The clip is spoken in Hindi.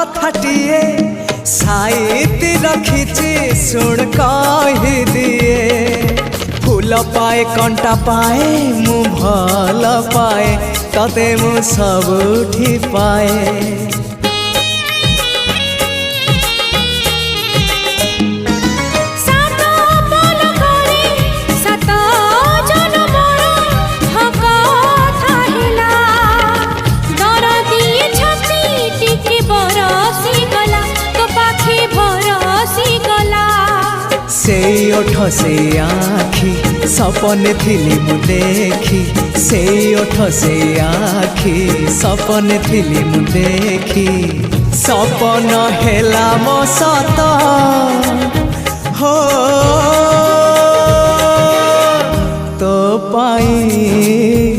कथाटिए साइती रखिछि सुन कहि दिए फूल पाए कंटा पाए मु भल पाए तते मु सबुठी पाए से ओठ से आखी सपने थिली मु देखी से ओठ से आखी सपने थिली मु देखी सपन हेला मो सत हो तो पाई